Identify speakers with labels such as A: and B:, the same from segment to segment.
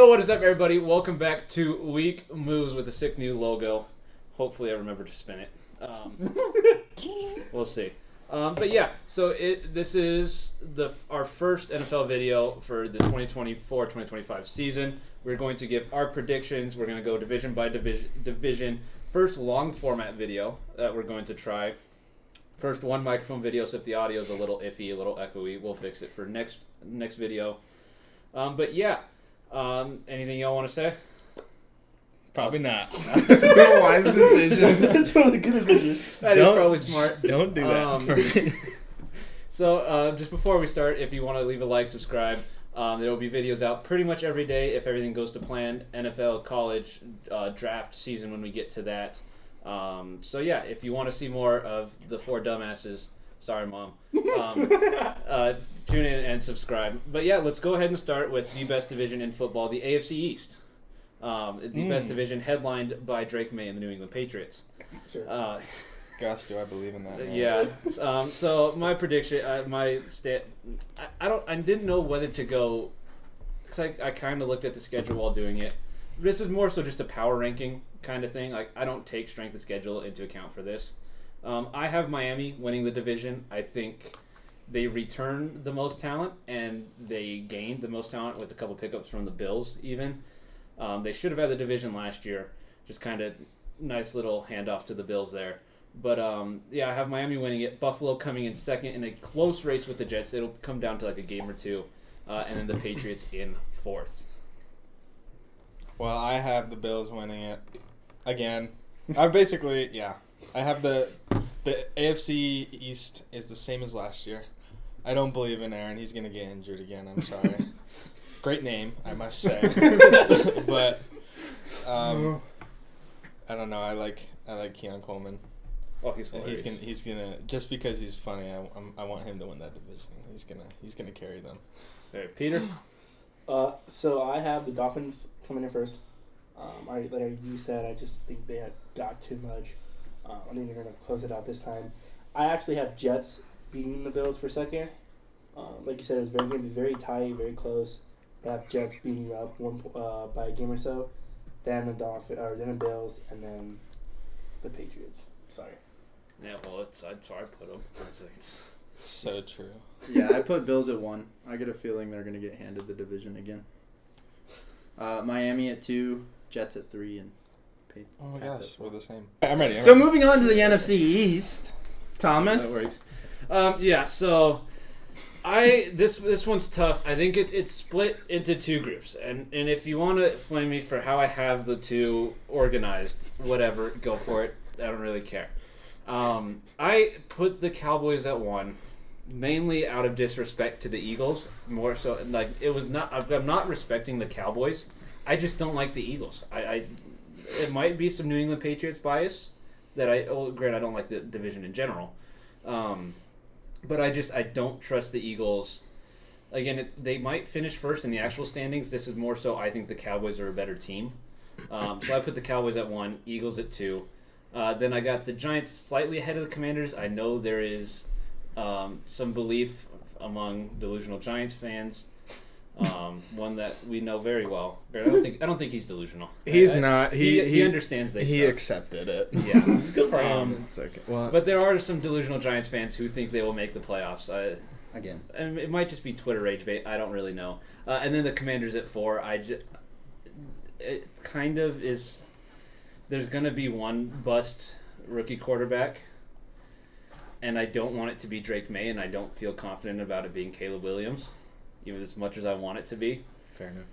A: Yo, what is up, everybody? Welcome back to WeakMoves with a sick new logo. Hopefully I remember to spin it. We'll see. But yeah, so this is our first NFL video for the 2024-2025 season. We're going to give our predictions. We're going to go division by division. First long format video that we're going to try. First one microphone video, so if the audio is a little iffy, a little echoey, we'll fix it for next video. But yeah, anything y'all want to say?
B: Probably not. That's a wise decision.
C: That's really good decision.
A: That is probably smart.
B: Don't do that.
A: So just before we start, if you want to leave a like, subscribe. There will be videos out pretty much every day if everything goes to plan. NFL, college, draft season when we get to that. So yeah, if you want to see more of the four dumbasses, sorry mom, tune in and subscribe. But yeah, let's go ahead and start with the best division in football, the AFC East. The best division headlined by Drake May and the New England Patriots.
C: Sure.
B: Gosh, do I believe in that? Man.
A: Yeah. So my prediction, I didn't know whether to go, because I kind of looked at the schedule while doing it. This is more so just a power ranking kind of thing. Like, I don't take strength of schedule into account for this. I have Miami winning the division. I think they returned the most talent, and they gained the most talent with a couple pickups from the Bills even. They should have had the division last year. Just kind of nice little handoff to the Bills there. But, yeah, I have Miami winning it. Buffalo coming in second in a close race with the Jets. It'll come down to like a game or two. And then the Patriots in fourth.
B: Well, I have the Bills winning it again. I basically, yeah. I have the AFC East is the same as last year. I don't believe in Aaron. He's going to get injured again. I'm sorry. Great name, I must say. But I don't know. I like Keon Coleman.
A: Oh, he's hilarious.
B: He's gonna just because he's funny. I want him to win that division. He's gonna carry them.
A: Hey, Peter.
C: So I have the Dolphins coming in first. Like you said, I just think they got too much. I think they're gonna close it out this time. I actually have Jets beating the Bills for second. Like you said, it's going to be very tight, very close. I have Jets beating up by a game or so, then the then the Bills, and then the Patriots. Sorry.
A: Yeah, well, that's where I put them. It's
B: so true.
D: Yeah, I put Bills at 1. I get a feeling they're going to get handed the division again. Miami at 2, Jets at 3, and
B: oh my
D: Pats
B: gosh,
D: at 4.
B: we're the same. I'm ready.
D: So moving on to the NFC East, Thomas.
A: that works. Yeah, so this one's tough. I think it's split into two groups, and if you want to flame me for how I have the two organized, whatever, go for it. I don't really care. I put the Cowboys at 1, mainly out of disrespect to the Eagles. More so, like, it was not. I'm not respecting the Cowboys. I just don't like the Eagles. It might be some New England Patriots bias that granted, I don't like the division in general. But I don't trust the Eagles. Again, they might finish first in the actual standings. This is more so I think the Cowboys are a better team. So I put the Cowboys at 1, Eagles at 2. Then I got the Giants slightly ahead of the Commanders. I know there is some belief among delusional Giants fans. One that we know very well. I don't think he's delusional.
B: He's not.
A: He understands this.
B: He
A: suck.
B: accepted it.
A: Yeah.
C: Good for him.
B: It's okay. Well,
A: But there are some delusional Giants fans who think they will make the playoffs.
D: Again.
A: And it might just be Twitter rage bait. I don't really know. And then the Commanders at 4. It kind of is. There's going to be one bust rookie quarterback, and I don't want it to be Drake May, and I don't feel confident about it being Caleb Williams, even as much as I want it to be.
B: fair enough.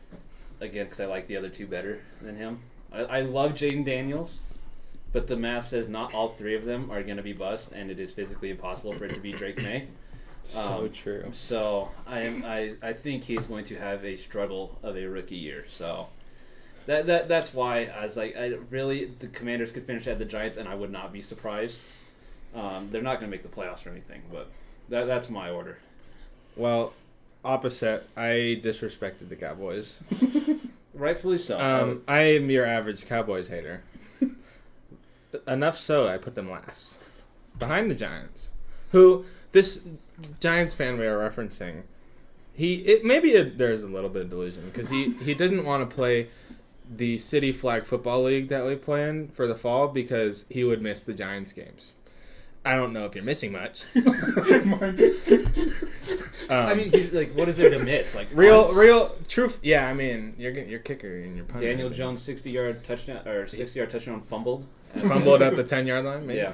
A: Again, because I like the other two better than him. I love Jaden Daniels, but the math says not all three of them are going to be bust, and it is physically impossible for it to be Drake May.
B: So true.
A: So I think he's going to have a struggle of a rookie year. So that's why I was like, the Commanders could finish at the Giants, and I would not be surprised. They're not going to make the playoffs or anything, but that's my order.
B: Well, opposite. I disrespected the Cowboys.
A: Rightfully so.
B: I am your average Cowboys hater. Enough so, I put them last. Behind the Giants. Who, this Giants fan we are referencing,
E: There's a little bit of delusion because he didn't want to play the City Flag Football League that we play in for the fall because he would miss the Giants games. I don't know if you're missing much.
A: I mean, he's like, what is there to miss? Like
E: real truth. Yeah, I mean, your kicker and your punter.
A: Daniel Jones 60-yard touchdown or 60-yard touchdown fumbled
E: at the 10-yard line. Maybe.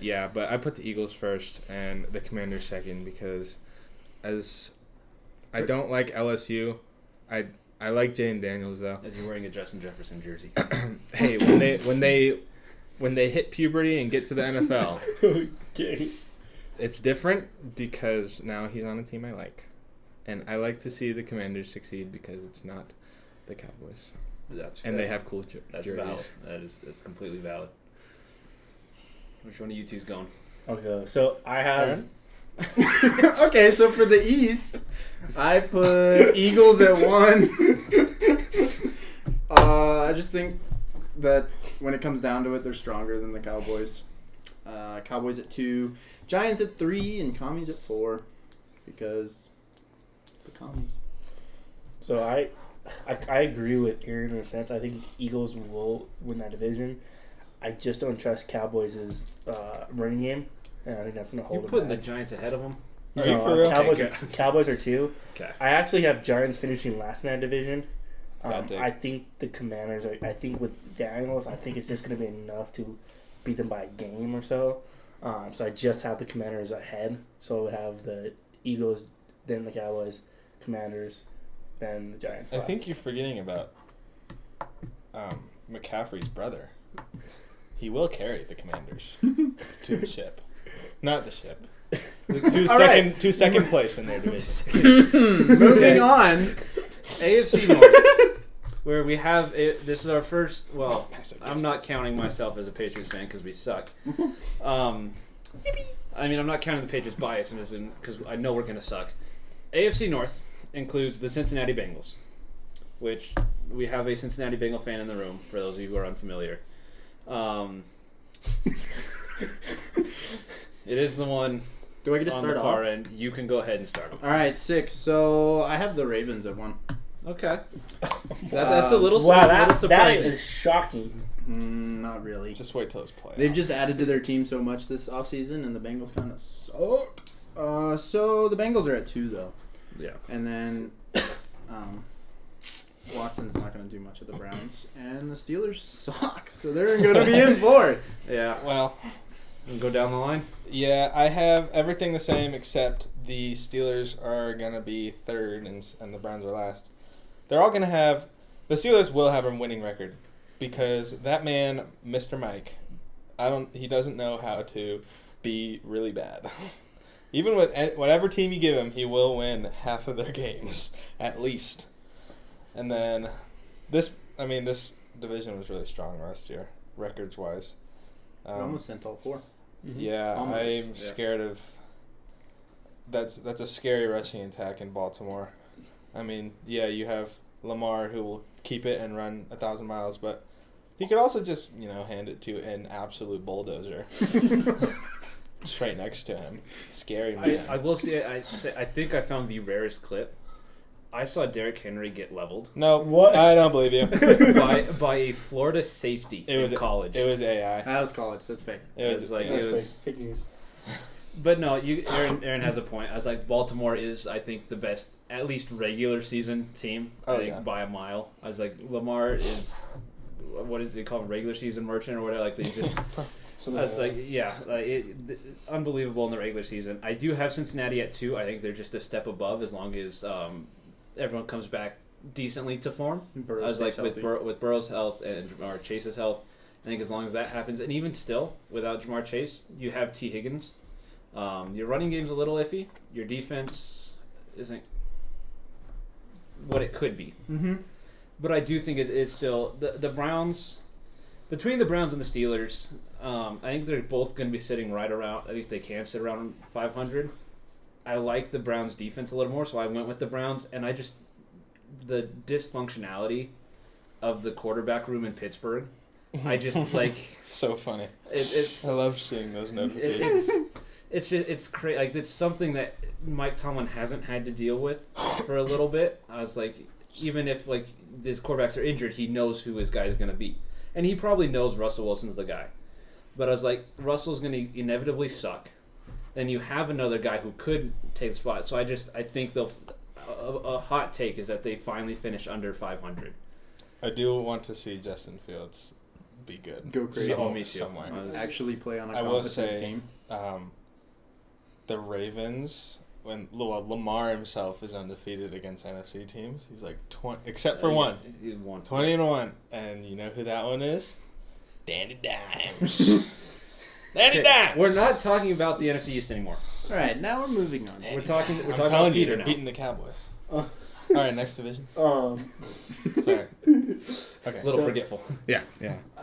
E: Yeah. But I put the Eagles first and the Commanders second because I don't like LSU. I like Jane Daniels though.
A: As you're wearing a Justin Jefferson jersey.
E: Hey, when they hit puberty and get to the NFL,
C: Okay.
E: it's different because now he's on a team I like, and I like to see the Commanders succeed because it's not the Cowboys.
A: That's fair.
E: And they have cool
A: That's
E: jerseys.
A: valid. That's completely valid. Which one of you two's going?
C: Okay, so I have.
D: Okay, so for the East, I put Eagles at 1. I just think that when it comes down to it, they're stronger than the Cowboys. Cowboys at 2, Giants at 3, and Commies at 4 because the Commies.
C: So I agree with Aaron in a sense. I think Eagles will win that division. I just don't trust Cowboys' running game, and I think that's going to hold
A: You're
C: them
A: putting the
C: back.
A: Giants ahead of them?
B: Are you for real?
C: Cowboys are 2.
A: Okay.
C: I actually have Giants finishing last in that division.
B: Bad take.
C: I think the Commanders are. I think with Daniels, I think it's just going to be enough to beat them by a game or so. So I just have the Commanders ahead. So I would have the Eagles, then the Cowboys, Commanders, then the Giants.
B: I
C: last.
B: think you're forgetting about McCaffrey's brother. He will carry the Commanders to the ship. Not the ship. To second place in their division.
D: Moving on.
A: AFC North, where we have this is our first. Well, I'm not counting myself as a Patriots fan because we suck. I mean, I'm not counting the Patriots bias because I know we're gonna suck. AFC North includes the Cincinnati Bengals, which we have a Cincinnati Bengal fan in the room. For those of you who are unfamiliar, it is the one.
D: Do I get to
A: on
D: start
A: the
D: off?
A: far end? You can go ahead and start.
D: All right, 6. So I have the Ravens at 1.
A: Okay, that's a little.
C: Wow,
A: little
C: that
A: surprising.
C: is shocking.
D: Not really.
B: Just wait till it's playoffs.
D: They've just added to their team so much this offseason, and the Bengals kind of sucked. So the Bengals are at 2, though.
A: Yeah.
D: And then Watson's not going to do much of the Browns. And the Steelers suck, so they're going to be in 4th.
A: Yeah.
B: Well,
A: And go down the line.
B: yeah, I have everything the same except the Steelers are gonna be 3rd and the Browns are last. They're all gonna have. The Steelers will have a winning record because that man, Mr. Mike, he doesn't know how to be really bad. Even with whatever team you give him, he will win half of their games at least. And then this division was really strong last year, records wise.
D: We almost sent all 4.
B: Yeah,
D: Almost,
B: I'm scared of. That's a scary rushing attack in Baltimore. I mean, yeah, you have Lamar who will keep it and run 1,000 miles, but he could also just hand it to an absolute bulldozer straight next to him. Scary man.
A: I will say, I think I found the rarest clip. I saw Derrick Henry get leveled
B: No,
C: What?
B: I don't believe you.
A: by a Florida safety in college.
B: It was AI.
D: That was college. That's fake.
B: It was
A: like
B: yeah.
A: it was.
C: Fake news.
A: But no, Aaron has a point. I was like, Baltimore is, I think, the best, at least regular season team. I think by a mile. I was like, Lamar is, what is they call him, regular season merchant or whatever. Like they just. I was like, yeah, unbelievable in the regular season. I do have Cincinnati at 2. I think they're just a step above as long as everyone comes back decently to form.
D: Burrow's
A: I was like,
D: healthy.
A: with Burrow's health and Jamar Chase's health, I think as long as that happens, and even still, without Jamar Chase, you have T. Higgins. Your running game's a little iffy. Your defense isn't what it could be.
D: Mm-hmm.
A: But I do think it's still the Browns. Between the Browns and the Steelers, I think they're both going to be sitting right around. At least they can sit around 500. I like the Browns' defense a little more, so I went with the Browns. And the dysfunctionality of the quarterback room in Pittsburgh. I just like
B: It's so funny.
A: it's
B: I love seeing those notifications.
A: it's just, it's crazy. Like, it's something that Mike Tomlin hasn't had to deal with for a little bit. I was like, even if like his quarterbacks are injured, he knows who his guy is going to be, and he probably knows Russell Wilson's the guy. But I was like, Russell's going to inevitably suck. Then you have another guy who could take the spot. So I think they'll. A hot take is that they finally finish under 500.
B: I do want to see Justin Fields be good.
D: Go crazy.
A: So, me too.
B: Somewhere.
D: Actually play on a
B: I will
D: competent
B: say,
D: team.
B: The Ravens, when Lamar himself is undefeated against NFC teams, he's like 20, except for one,
A: He won
B: 20-1, and you know who that one is? Danny Dimes. Danny Dimes.
A: We're not talking about the NFC East anymore.
D: All right, now we're moving on.
A: We're talking
B: I'm
A: about
B: telling you,
A: Peter
B: they're
A: now.
B: beating the Cowboys. All right, next division.
C: Um,
B: Sorry. Okay.
A: A little
C: So-
A: forgetful.
B: Yeah.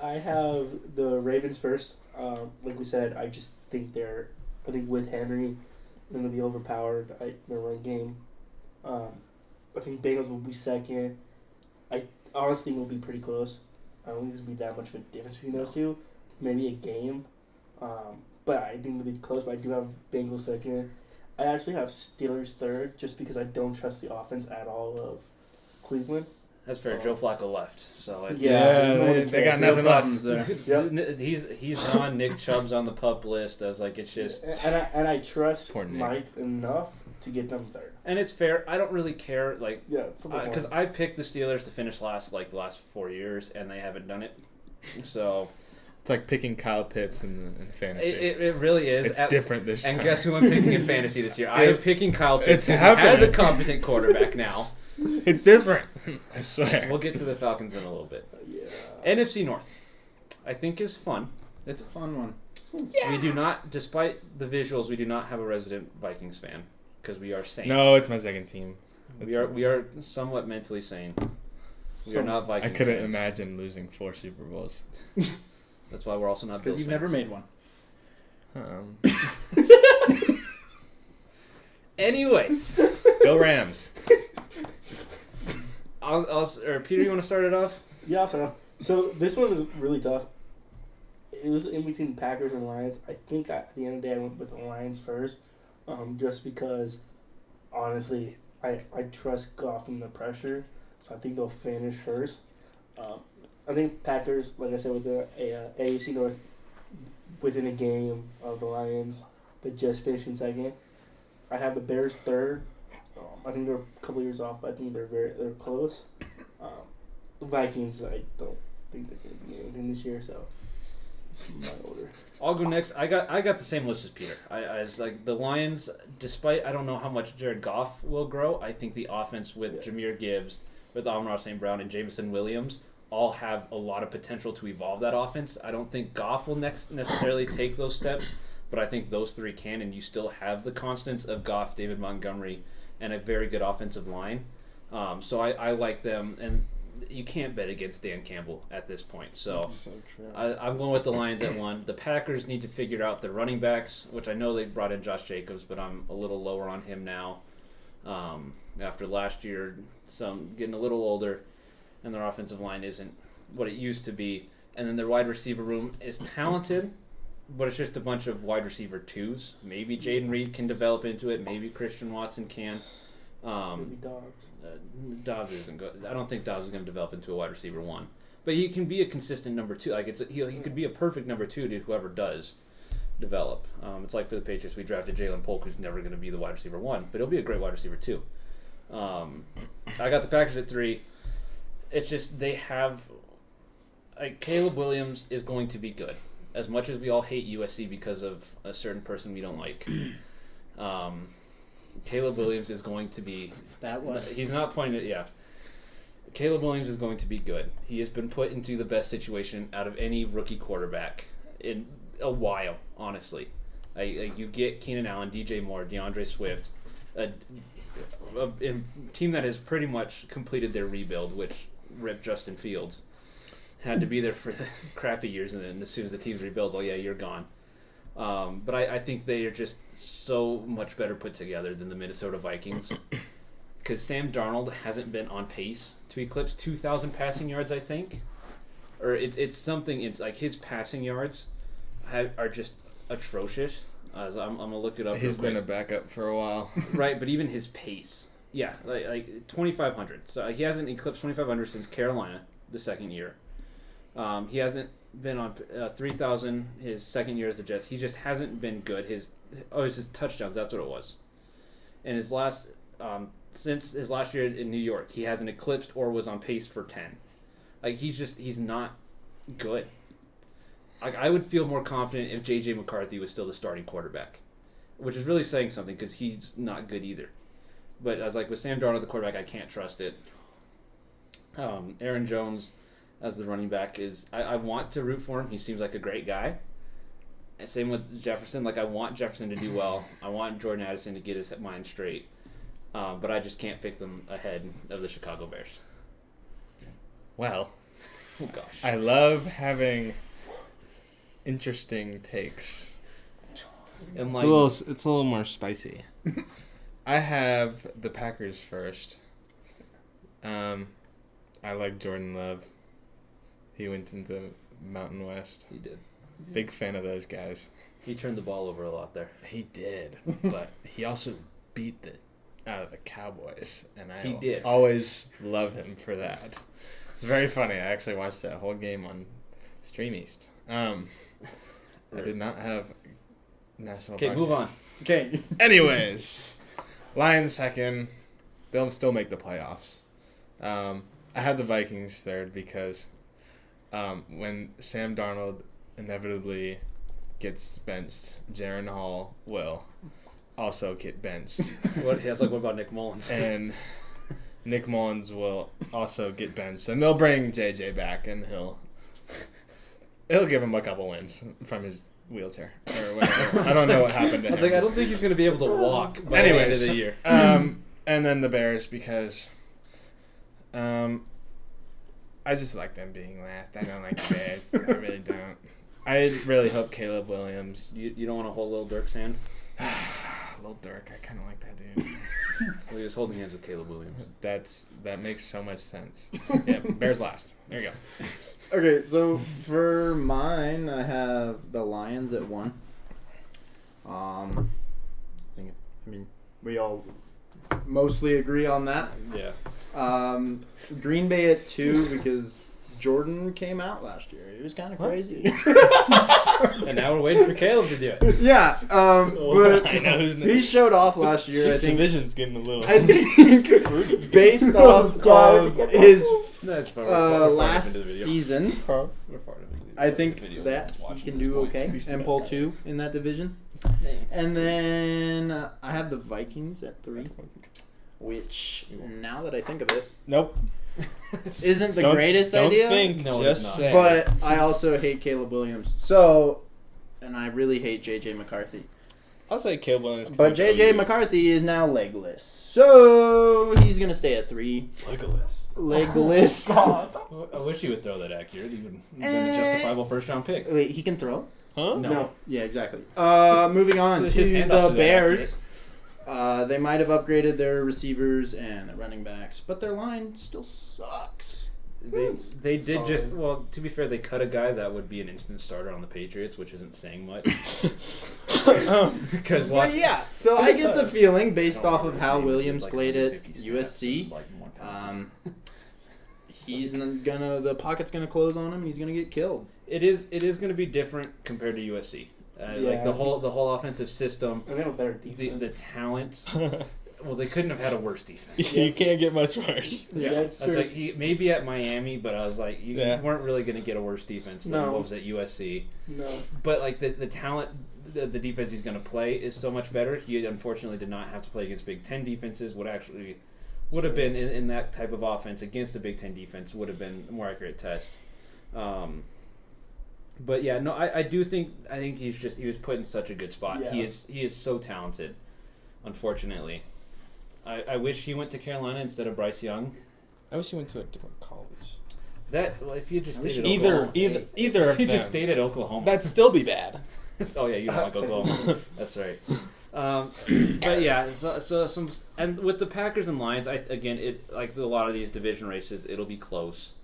C: I have the Ravens first. Like we said, I think with Henry, they're going to be overpowered. Their run game. I think Bengals will be second. I honestly think it will be pretty close. I don't think there's going to be that much of a difference between those two. Maybe a game. But I think they'll be close. But I do have Bengals second. I actually have Steelers third just because I don't trust the offense at all of Cleveland.
A: That's fair. Joe Flacco left, so it's,
E: they got nothing left.
D: problems there.
C: Yep.
A: he's on. Nick Chubb's on the pup list. As like it's just,
C: And I trust
E: Poor Nick.
C: Mike enough to get them third.
A: and it's fair. I don't really care, like,
C: Yeah,
A: because I picked the Steelers to finish last, like the last 4 years, and they haven't done it. So
E: It's like picking Kyle Pitts in fantasy.
A: it really is.
E: It's different this time.
A: And guess who I'm picking in fantasy this year? I am picking Kyle Pitts.
E: It's
A: 'cause he has a
E: happening.
A: competent quarterback now.
E: It's different. I swear.
A: We'll get to the Falcons in a little bit.
C: Yeah.
A: NFC North, I think, is fun.
D: It's a fun one.
A: We do not, despite the visuals, we do not have a resident Vikings fan because we are sane.
E: No, it's my second team.
A: We are somewhat mentally sane. We are not
E: I
A: Vikings
E: couldn't
A: fans.
E: imagine losing 4 Super Bowls.
A: That's why we're also not
D: Because
A: Bills
D: you've
A: fans.
D: never made one.
A: Anyways,
E: Go Rams.
A: or Peter, you want to start it off?
C: Yeah, so this one is really tough. It was in between Packers and Lions. I think at the end of the day I went with the Lions first, just because, honestly, I trust Goff in the pressure, so I think they'll finish first. I think Packers, like I said, with the AFC North, within a game of the Lions, but just finishing second. I have the Bears third. I think they're a couple years off, but I think they're close. The Vikings, I don't think they're going to be anything this year, so it's my order.
A: I'll go next. I got the same list as Peter. I was like the Lions. Despite I don't know how much Jared Goff will grow, I think the offense with Jahmyr Gibbs, with Amon-Ra St. Brown and Jameson Williams all have a lot of potential to evolve that offense. I don't think Goff will necessarily take those steps, but I think those three can, and you still have the constants of Goff, David Montgomery, and a very good offensive line. So I like them, and you can't bet against Dan Campbell at this point. So,
B: That's so true.
A: I'm going with the Lions at 1. The Packers need to figure out their running backs, which I know they brought in Josh Jacobs, but I'm a little lower on him now. After last year, getting a little older, and their offensive line isn't what it used to be. And then their wide receiver room is talented, but it's just a bunch of wide receiver 2s. Maybe Jaden Reed can develop into it. Maybe Christian Watson can.
C: Maybe Dobbs.
A: Dobbs isn't good. I don't think Dobbs is going to develop into a wide receiver 1. But he can be a consistent number 2. Like he could be a perfect number 2 to whoever does develop. It's like for the Patriots, we drafted Jalen Polk, who's never going to be the wide receiver 1, but he'll be a great wide receiver 2. I got the Packers at 3. It's just they have Caleb Williams is going to be good. As much as we all hate USC because of a certain person we don't like, Caleb Williams is going to be.
D: That one.
A: He's not pointing at, yeah. Caleb Williams is going to be good. He has been put into the best situation out of any rookie quarterback in a while, honestly. You get Keenan Allen, DJ Moore, DeAndre Swift, a team that has pretty much completed their rebuild, which ripped Justin Fields. Had to be there for the crappy years, and then as soon as the team rebuilds, oh yeah, you're gone. But I think they are just so much better put together than the Minnesota Vikings. Because Sam Darnold hasn't been on pace to eclipse 2,000 passing yards, I think. Or it's something, it's like his passing yards are just atrocious. I'm gonna look it up.
E: He's
A: real quick.
E: been a backup for a while.
A: Right, but even his pace, yeah, like 2,500. So he hasn't eclipsed 2,500 since Carolina the second year. He hasn't been on 3,000 his second year as the Jets. He just hasn't been good. His touchdowns. That's what it was. And his last since his last year in New York, he hasn't eclipsed or was on pace for 10. Like he's not good. Like I would feel more confident if J.J. McCarthy was still the starting quarterback, which is really saying something because he's not good either. But I was like with Sam Darnold, the quarterback, I can't trust it. Aaron Jones as the running back is I want to root for him. He seems like a great guy. And same with Jefferson. Like I want Jefferson to do well. I want Jordan Addison to get his mind straight. But I just can't pick them ahead of the Chicago Bears.
E: Well,
A: Oh gosh.
E: I love having interesting takes.
A: And
B: It's a little more spicy.
E: I have the Packers first. I like Jordan Love. He went into Mountain West.
A: he did.
E: Big fan of those guys.
A: He turned the ball over a lot there.
E: He did, but he also beat the out of the Cowboys, and I
A: He did.
E: always love him for that. It's very funny. I actually watched that whole game on Stream East. I did not have national.
A: Okay, move on.
E: broadcast.
D: Okay.
E: Anyways, Lions second. They'll still make the playoffs. I have the Vikings third because when Sam Darnold inevitably gets benched, Jaron Hall will also get benched.
A: What about Nick Mullins?
E: And Nick Mullins will also get benched. And they'll bring JJ back, and he'll give him a couple wins from his wheelchair or whatever. I don't know what happened to
A: I was
E: him.
A: like, I don't think he's going to be able to walk by the end of
E: Anyways,
A: the year.
E: and then the Bears because I just like them being last. I don't like the Bears. I really don't. I really hope Caleb Williams.
A: You don't want to hold little Dirk's hand?
E: Little Dirk, I kind of like that dude.
A: Well, he was holding hands with Caleb Williams.
E: That makes so much sense. Yeah, Bears last. There you go.
D: Okay, so for mine, I have the Lions at 1. I mean, we all mostly agree on that.
A: Yeah.
D: Green Bay at 2 because Jordan came out last year. It was kind of crazy.
A: And now we're waiting for Caleb to do it.
D: Yeah, but
E: I know who's
D: he showed off last year.
B: This
D: I think.
B: division's getting a little.
D: I think based off of his
A: That's fine. We're far
D: last
A: into the video.
D: season,
A: We're far into the
D: I think
A: video.
D: that
A: Watching
D: he can
A: this
D: do
A: point.
D: okay and pull 2 in that division. And then I have the Vikings at 3, which now that I think of it,
B: Nope.
D: isn't the
B: Don't-
D: greatest
B: don't
D: idea.
B: think,
A: No, it's
B: just
A: not.
B: say.
D: But I also hate Caleb Williams. So, and I really hate J.J. McCarthy.
B: I'll say Caleb Williams. 'cause
D: But
B: he's
D: J.J.
B: OU.
D: McCarthy is now legless. So, he's going to stay at 3.
B: Legolas.
D: Legless.
A: I wish he would throw that accurate. He would have been a justifiable first-round pick.
D: Wait, he can throw?
B: Huh?
A: No.
D: Yeah, exactly. Moving on to
A: His handoffs
D: the
A: are that
D: Bears. They might have upgraded their receivers and their running backs, but their line still sucks.
A: They did just, well, to be fair, they cut a guy that would be an instant starter on the Patriots, which isn't saying much. Because
D: But yeah, so I get the feeling, based off of how Williams played at USC, the pocket's gonna close on him and he's gonna get killed.
A: It is going to be different compared to USC. Like the whole offensive system,
C: And they have a better defense.
A: the talent. Well, they couldn't have had a worse defense.
B: You can't get much worse.
D: Yeah,
C: That's
A: That's
C: true.
A: like maybe at Miami, but I was like, you
B: Yeah.
A: weren't really going to get a worse defense than
C: No.
A: what was at USC.
C: No.
A: But like the talent, the defense he's going to play is so much better. He unfortunately did not have to play against Big Ten defenses. Would have been in that type of offense against a Big Ten defense would have been a more accurate test. But yeah, no, I think he was put in such a good spot.
C: Yeah.
A: He is so talented. Unfortunately, I wish he went to Carolina instead of Bryce Young.
B: I wish you went to a different college.
A: If you just stayed at
B: Either
A: Oklahoma,
B: of
A: if you
B: them.
A: just stayed at Oklahoma.
B: That'd still be bad.
A: Oh yeah, you don't like Oklahoma. That's right. But yeah, so some, and with the Packers and Lions, like a lot of these division races, it'll be close.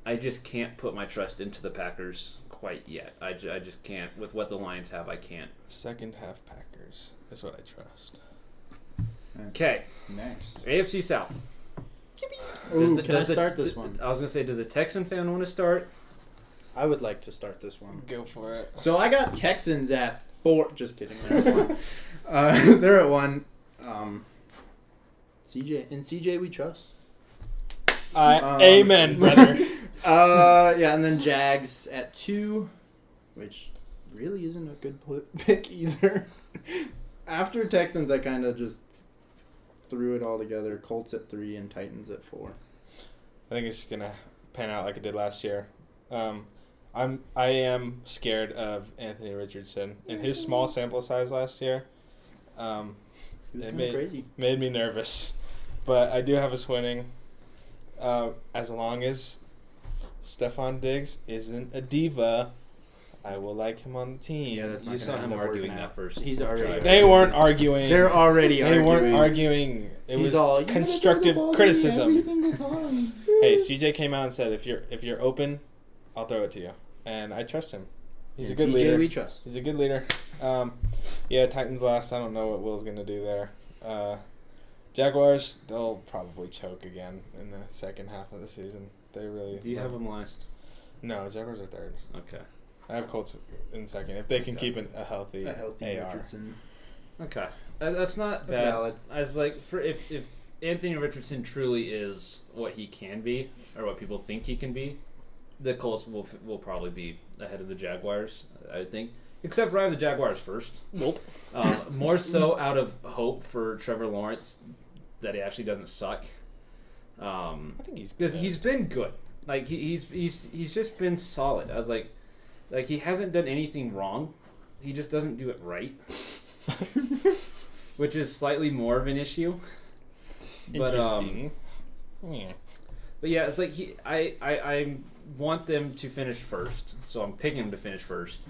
A: I just can't put my trust into the Packers quite yet. I just can't. With what the Lions have, I can't.
B: Second half Packers is what I trust.
A: Okay.
D: Next.
A: AFC South.
D: Ooh, can I start this one?
A: I was going to say, does the Texan fan want to start?
D: I would like to start this one.
B: Go for it.
D: So I got Texans at 4. Just kidding. They're at 1. They're at 1. CJ we trust.
B: Amen, brother.
D: Yeah, and then Jags at 2, which really isn't a good pick either. After Texans, I kind of just threw it all together. Colts at 3 and Titans at 4.
B: I think it's gonna pan out like it did last year. I am scared of Anthony Richardson and his small sample size last year. It made me nervous, but I do have us winning. As long as Stephon Diggs isn't a diva, I will like him on the team.
D: Yeah, that's not
A: You saw him arguing that first.
D: He's already.
B: They weren't arguing.
D: They're already
B: They
D: arguing.
B: weren't arguing. It
D: He's
B: was
D: all,
B: constructive
D: every
B: criticism.
D: single time.
B: Hey, CJ came out and said, if you're open, I'll throw it to you, and I trust him. He's a good
D: CJ
B: leader.
D: we trust.
B: He's a good leader. Yeah, Titans last. I don't know what Will's gonna do there. Jaguars, they'll probably choke again in the second half of the season. They really.
A: Do you have them last?
B: No, Jaguars are third.
A: Okay.
B: I have Colts in second if they can keep a healthy AR.
D: Richardson.
A: Okay. That's not
D: That's
A: bad.
D: valid.
A: I was like, for if Anthony Richardson truly is what he can be, or what people think he can be, the Colts will probably be ahead of the Jaguars, I would think. Except for I have the Jaguars first.
B: Nope.
A: More so out of hope for Trevor Lawrence that he actually doesn't suck.
B: I think
A: because he's been good. Like he's just been solid. I was like he hasn't done anything wrong. He just doesn't do it right, which is slightly more of an issue. But
B: interesting. Yeah.
A: But yeah, it's like I want them to finish first, so I'm picking them to finish first.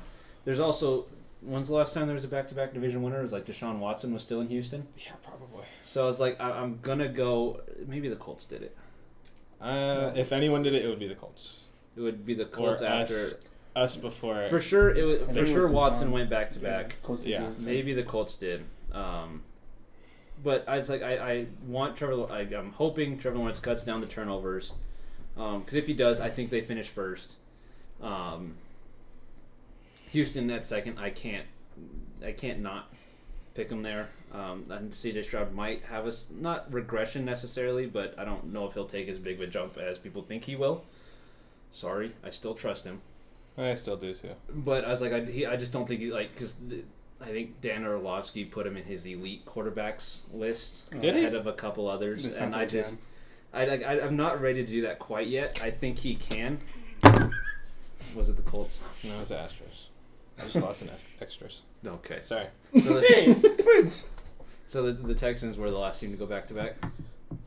A: There's also, when's the last time there was a back-to-back division winner? It was like Deshaun Watson was still in Houston.
B: Yeah, probably.
A: So it's like I'm gonna go. Maybe the Colts did it.
B: If anyone did it, it would be the Colts.
A: It would be the Colts
B: or
A: after
B: us before.
A: For sure, it was.
C: I
A: For
C: think it
A: sure,
C: was
A: Watson
C: Deshaun.
A: went back to back.
B: Yeah.
A: Maybe the Colts did. But I was like, I want Trevor. I'm hoping Trevor Lawrence cuts down the turnovers. Because if he does, I think they finish first. Houston at second. I can't not pick them there. And CJ Stroud might have not regression necessarily, but I don't know if he'll take as big of a jump as people think he will. Sorry, I still trust him.
B: I still do too.
A: But I was like, I just don't think because I think Dan Orlovsky put him in his elite quarterbacks list
B: Did he?
A: ahead of a couple others,
C: That
A: and
C: sounds
A: I
C: like
A: I'm not ready to do that quite yet. I think he can. Was it the Colts?
B: No, it's the Astros. I just lost in extras.
A: Okay.
B: Sorry.
A: So
C: Hey, twins.
A: So the Texans were the last team to go back to back.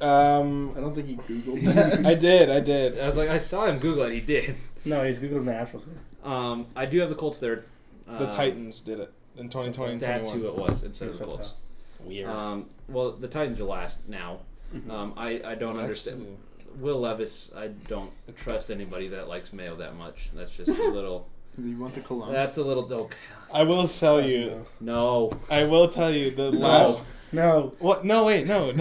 D: I don't think he Googled that.
B: I did.
A: I was like, I saw him Google it. He did.
C: No, he's Googling the Astros.
A: I do have the Colts third.
B: The Titans did it in 2020 and
A: That's
B: 21.
A: who it was instead of the
C: Yes,
A: Colts.
B: Weird.
A: Well, the Titans are last now. I don't understand. Will Levis, I don't trust anybody that likes mayo that much. That's just a little.
D: You want the cologne?
A: That's a little. Oh,
B: I will tell you.
A: no.
B: I will tell you the last.
C: No.
B: What? No, wait, no.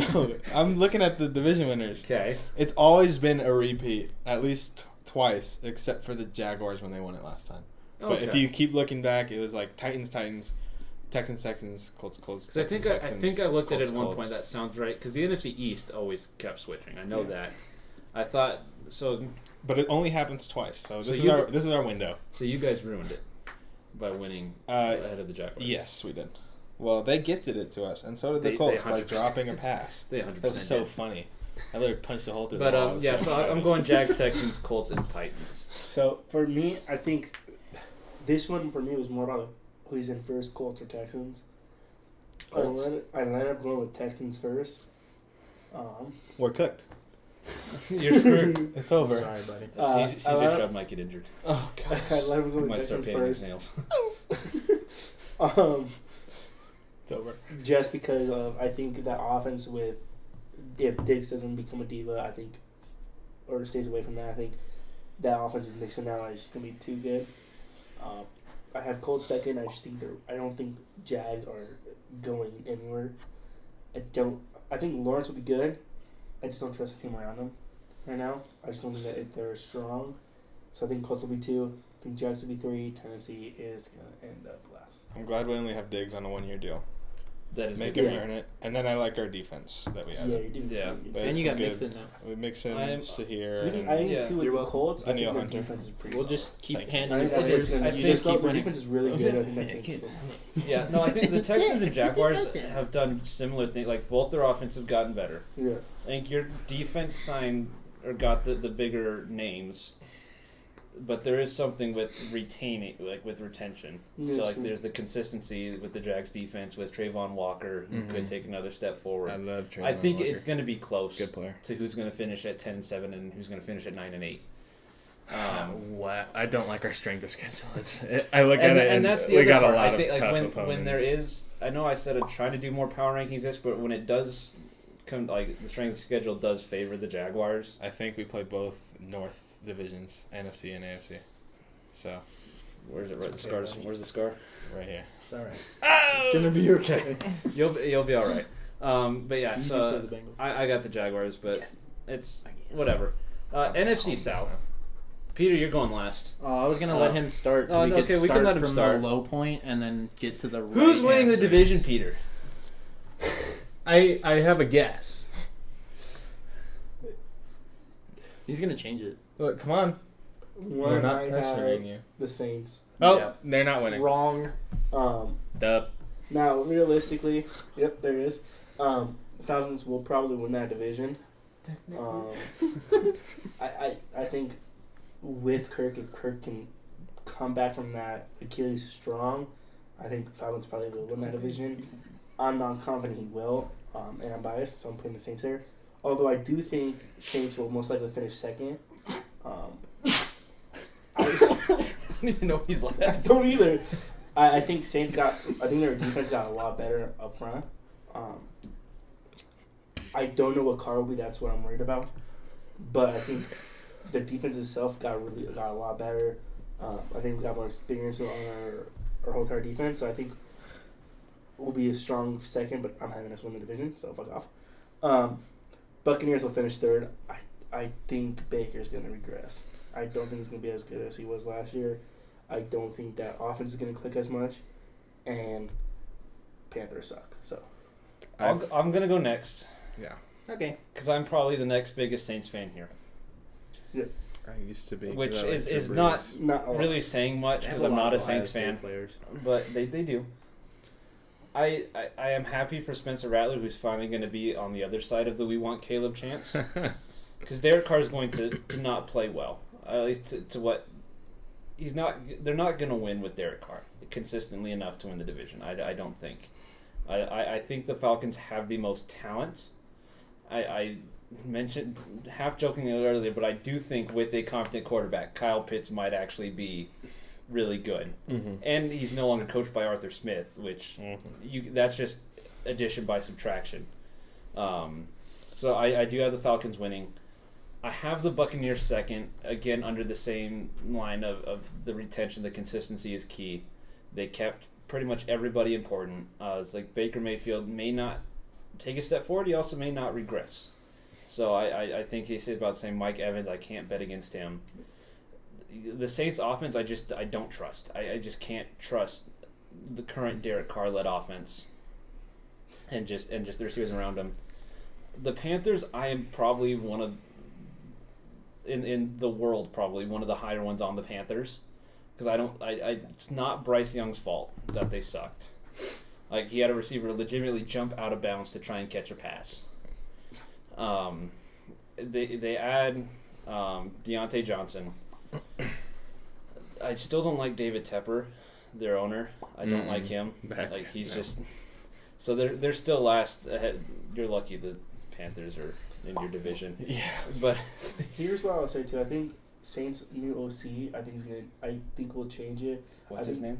B: I'm looking at the division winners.
A: Okay.
B: It's always been a repeat, at least twice, except for the Jaguars when they won it last time. But if you keep looking back, it was like Titans, Texans, Colts.
A: Because I think I looked at it at one point. That sounds right. Because the NFC East always kept switching. I know that. I thought so.
B: But it only happens twice, so this
A: So
B: is our window.
A: So you guys ruined it by winning ahead of the Jaguars.
B: Yes, we did. Well, they gifted it to us, and so did the
A: They
B: Colts by
A: 100%
B: dropping a pass.
A: They 100%
B: That was so
A: did.
B: funny. I literally punched a hole through the
A: But
B: wall. I was
A: yeah,
B: so
A: so
B: excited.
A: I'm going Jags, Texans, Colts, and Titans.
C: So for me, I think this one for me was more about who's in first, Colts or Texans.
A: Colts.
C: I ended up going with Texans first.
B: We're cooked.
A: You're screwed.
B: It's over.
D: Sorry, buddy.
A: CJ
C: I
A: Stroud might get injured.
B: Oh
C: I
B: gosh.
C: let him go with
A: Might start
C: Texans
A: painting his
C: first.
A: nails.
B: It's over.
C: Just because of I think that offense with if Diggs doesn't become a diva, I think, or stays away from that, I think that offense with Mixon now is just gonna be too good. I have Colts second. I don't think Jags are going anywhere. I think Lawrence will be good. I just don't trust the team around them right now. I just don't think that they're strong. So I think Colts will be 2. I think Jags will be 3. Tennessee is going to end up last.
B: I'm glad we only have Diggs on a 1-year deal.
A: That is
B: Make
A: good.
B: him earn it. And then I like our defense that we have.
C: Yeah, you're doing
A: Yeah.
C: good.
D: And you got Mixon now.
B: We mix in Sahir.
C: I think
A: Yeah.
C: too with
D: You're
C: the
D: welcome.
C: Colts, I think
B: Danielle
C: their
B: Hunter.
C: defense is pretty
D: We'll
C: solid.
D: just keep
B: Thank you.
D: handing
C: I
D: you
C: think that's
D: players.
C: what's gonna,
A: I
C: you
A: think
C: just go, their
D: winning.
C: defense is really good. I think that's gonna keep them.
A: Yeah, no, I think the Texans and Jaguars have done similar things. Like, both their offense have gotten better.
C: Yeah.
A: I think your defense signed or got the bigger names, but there is something with retaining, like with retention.
C: Yeah,
A: so like
C: sure.
A: there's the consistency with the Jags defense with Trayvon Walker, who could take another step forward.
E: I love Trayvon
A: I think
E: Walker.
A: it's going to be close
E: Good player.
A: to who's going to finish at 10-7 and who's going to finish at 9-8.
E: What? I don't like our strength of schedule. I look at
A: And,
E: it,
A: and
E: and
A: that's the
E: we
A: other
E: got
A: part.
E: a lot
A: I think,
E: of tough
A: like
E: opponents.
A: when there is, I know I said I'm trying to do more power rankings this, but when it does come, like the strength of schedule does favor the Jaguars.
E: I think we play both North divisions, NFC and AFC. So
A: Where's it? Right, the
D: Okay,
A: scar.
D: buddy.
A: Where's the scar?
E: right here.
D: It's all right. It's gonna be okay.
A: You'll be all right. But yeah,
D: You
A: so
D: play the Bengals.
A: I got the Jaguars, but it's
D: I get it.
A: whatever. NFC South. Peter, you're going last.
D: I was gonna let him start so
A: Oh,
D: we
A: no,
D: could
A: okay, we
D: start
A: can let him
D: from
A: start.
D: the low point and then get to the right
A: Who's winning the
D: answers.
A: division, Peter?
E: I have a guess.
D: He's gonna change it.
E: Look, come on. We're
C: One
E: not
C: I
E: pressuring
C: have
E: you.
C: the Saints.
E: Oh,
D: Yeah.
E: they're not winning.
D: Wrong.
E: Dub.
C: Now, realistically, yep, there is. Falcons will probably win that division. I think with Kirk, if Kirk can come back from that Achilles strong, I think Falcons probably will win that division. I'm not confident he will, and I'm biased, so I'm putting the Saints there. Although I do think Saints will most likely finish second.
A: I don't even know he's
C: I
A: last.
C: don't either. I think I think their defense got a lot better up front. I don't know what Carr will be. That's what I'm worried about. But I think the defense itself got a lot better. I think we got more experience on our whole entire defense. So I think we'll be a strong second. But I'm having us win the division, so fuck off. Buccaneers will finish third. I think Baker's going to regress. I don't think he's going to be as good as he was last year. I don't think that offense is going to click as much. And Panthers suck. So
A: I'm gonna go next
E: Yeah.
D: Okay.
A: because I'm probably the next biggest Saints fan here,
E: I used to be. 'cause
A: which
E: I like
A: is
E: Drew
A: not
E: Brees.
C: not a lot.
A: really saying much
D: They have
A: because I'm
D: lot
A: not a
D: of
A: Saints
D: Ohio State
A: fan,
D: Players.
A: but they do. I am happy for Spencer Rattler, who's finally going to be on the other side of the "we want Caleb" chance, because Derek Carr is going to not play well, at least to what he's not. They're not going to win with Derek Carr consistently enough to win the division. I don't think. I think the Falcons have the most talent. I mentioned half jokingly earlier, but I do think with a competent quarterback, Kyle Pitts might actually be really good.
E: Mm-hmm.
A: And he's no longer coached by Arthur Smith, which that's just addition by subtraction. So I do have the Falcons winning. I have the Buccaneers second, again under the same line of the retention, the consistency is key. They kept pretty much everybody important. It's like Baker Mayfield may not take a step forward, he also may not regress. So I think he says about the same. Mike Evans, I can't bet against him. The Saints offense, I don't trust. I just can't trust the current Derek Carr led offense, and just the receivers around him. The Panthers, I am probably one of in the world probably one of the higher ones on the Panthers, because it's not Bryce Young's fault that they sucked. Like, he had a receiver legitimately jump out of bounds to try and catch a pass. They add Deontay Johnson. I still don't like David Tepper, their owner. I don't like him. Like, he's just so they're still last ahead. You're lucky the Panthers are in your division.
E: Yeah.
A: But
C: Here's what I'll say too. I think Saints new OC. I think we'll change it.
A: what's
C: I
A: his
C: think-
A: name?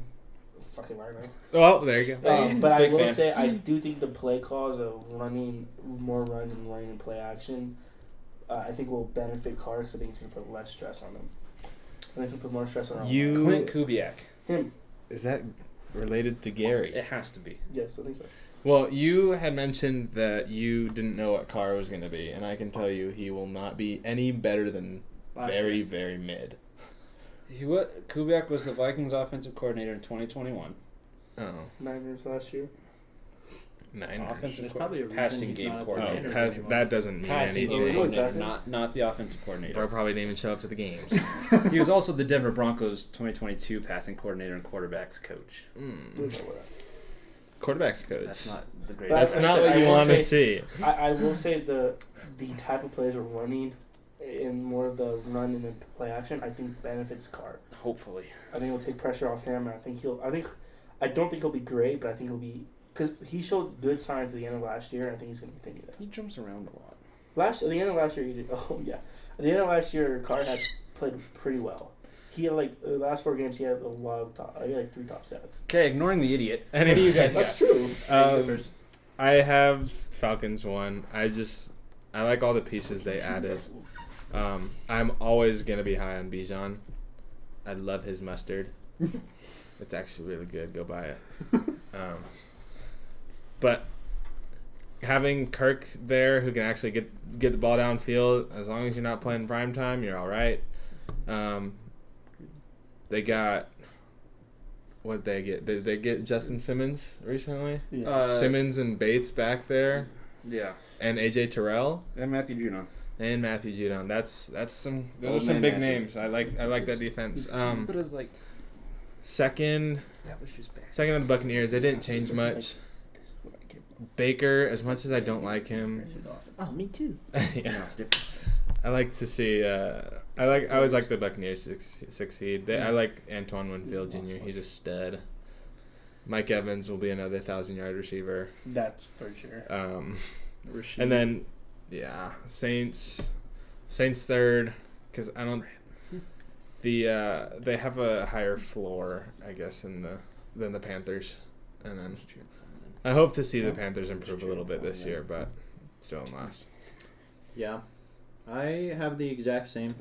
C: Fucking right now.
E: Oh, there you go.
C: But I
A: Big
C: will
A: fan.
C: say I do think the play calls of running more runs and running in play action, I think will benefit Carr because I think it's going to put less stress on them. I think he'll put more stress on
A: Clint Kubiak.
C: him.
E: Is that related to Gary?
A: It has to be.
C: Yes, I think so.
E: Well, you had mentioned that you didn't know what Carr was going to be, and I can tell you he will not be any better than very, very mid.
A: Kubiak was the Vikings offensive coordinator in 2021.
E: Oh.
C: Niners last year.
E: Niners.
A: Offensive
D: There's probably a reason
A: passing
D: he's
A: game
D: not at the
A: coordinator.
D: Niners anymore.
E: That doesn't mean
A: Passing game
E: anything.
A: coordinator, not the offensive
E: I
A: coordinator.
E: probably didn't even show up to the games.
A: He was also the Denver Broncos 2022 passing coordinator and quarterbacks coach.
E: Quarterback's coach.
A: That's not the
C: But
A: greatest.
E: That's not what you want to see.
C: I will say the type of plays we're running in more of the run and the play action, I think benefits Carr.
A: Hopefully.
C: I think it'll take pressure off him, and I don't think he'll be great, but I think he'll be, because he showed good signs at the end of last year, and I think he's going to continue that.
A: He jumps around a lot.
C: At the end of last year, he did. Oh yeah, at the end of last year, Carr had played pretty well. He had the last 4 games, he had a lot of top. He had 3 top stats.
A: Okay, ignoring the idiot.
E: Anyway,
A: What do you guys
C: That's
A: got?
C: true.
E: I have Falcons 1. I like all the pieces they added. I'm always going to be high on Bijan. I love his mustard. It's actually really good. Go buy it. But having Kirk there who can actually get the ball downfield, as long as you're not playing prime time, you're all right. They got... What did they get? Did they get Justin Simmons recently? Simmons and Bates back there.
A: Yeah.
E: And AJ Terrell.
A: And Matthew Judon.
E: And Matthew Judon. Those are some
A: man
E: big
A: Matthew.
E: names. I like that defense.
A: But it was
E: second
A: that was just bad.
E: second of the Buccaneers. They didn't change much. Baker, as much as I don't like him.
D: Oh, me too.
E: Yeah. I like to see. I always like the Buccaneers succeed. I like Antoine Winfield Jr. He's a stud. Mike Evans will be another 1,000-yard receiver.
C: That's for sure.
E: And then, Saints third because I don't. They have a higher floor, I guess, than the Panthers, and then I hope to see the Panthers improve a little bit this year, but still in last.
D: Yeah. I have the exact same.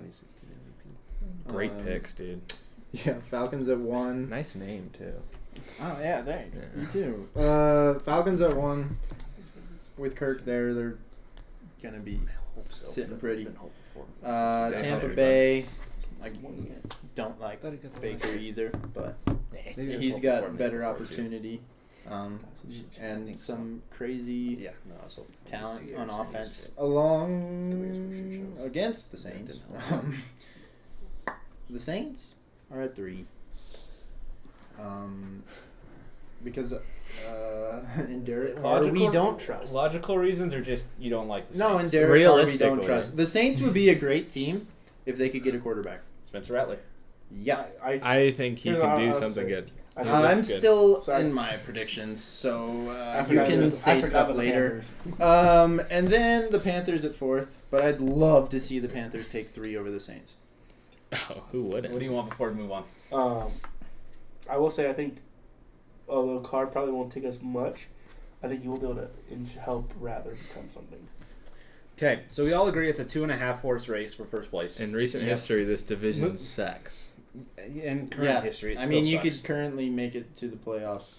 E: Great picks, dude.
D: Yeah, Falcons at 1.
E: Nice name too.
D: Oh, yeah, thanks.
E: Yeah.
D: You too. Falcons at 1. With Kirk there, they're going to be sitting pretty. Tampa Bay, I don't like Baker either, but he's got better opportunity. And some crazy talent on offense against the Saints. The Saints are at 3. Because in Derrick Henry we don't trust.
A: Logical reasons or just you don't like the Saints?
D: No, in Derrick Henry we don't trust. The Saints would be a great team if they could get a quarterback.
A: Spencer Rattler.
D: Yeah.
E: I think he can do something good.
D: I'm still in my predictions, so you can say stuff later. And then the Panthers at 4th, but I'd love to see the Panthers take 3 over the Saints.
E: Oh, who wouldn't?
A: What do you want before we move on?
C: I will say I think, although Carr probably won't take us much, I think you will be able to help Rattler become something.
A: Okay, so we all agree it's a 2.5 horse race for first place.
E: In recent history, this division sucks.
A: In current history, it
D: I mean, you
A: sucks.
D: could currently make it to the playoffs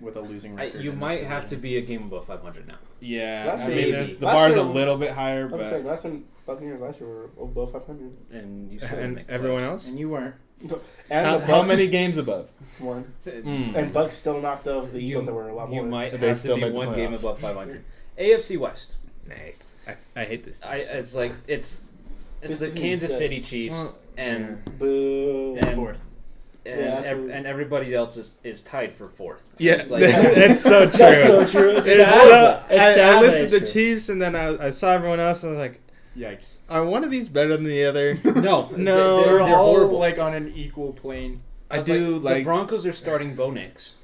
D: with a losing record.
A: You might have to be a game above 500 now.
E: Yeah,
C: Last
E: I mean,
C: year-
E: the
C: last
E: bar's a
C: year-
E: little bit higher,
C: I'm saying
E: but
C: last time Buccaneers last year were above 500.
A: And you still
E: and
A: make the
E: everyone
A: playoffs.
E: else.
D: And you weren't.
C: And
E: How,
C: the
E: how
C: Bucs
E: many games above?
C: won.
E: Mm.
C: And Bucks still knocked off the Eagles that were a lot more.
A: You might
E: They
A: have
E: still
A: to be
E: made the
A: one game
E: playoffs.
A: above 500. AFC West.
E: Nice. I hate this team.
A: It's
C: This
A: the
C: team's
A: Kansas
C: good.
A: City Chiefs
E: Well,
A: and
C: Boo.
A: And-
D: 4th.
A: and everybody else is tied for 4th.
E: Yeah,
A: It's like-
E: it's so true.
C: That's so true. It's
E: It's
C: sad.
E: so,
C: It's
E: I
C: sad,
E: listened
C: but
E: to
C: it's
E: Chiefs, and then I saw everyone else, and I was like,
D: Yikes.
E: are one of these better than the other?
A: No,
E: No,
A: they're
D: They're all
A: horrible.
D: like on an equal plane.
E: I
A: was
E: do
A: the
E: like
A: Broncos are starting Bo Nix.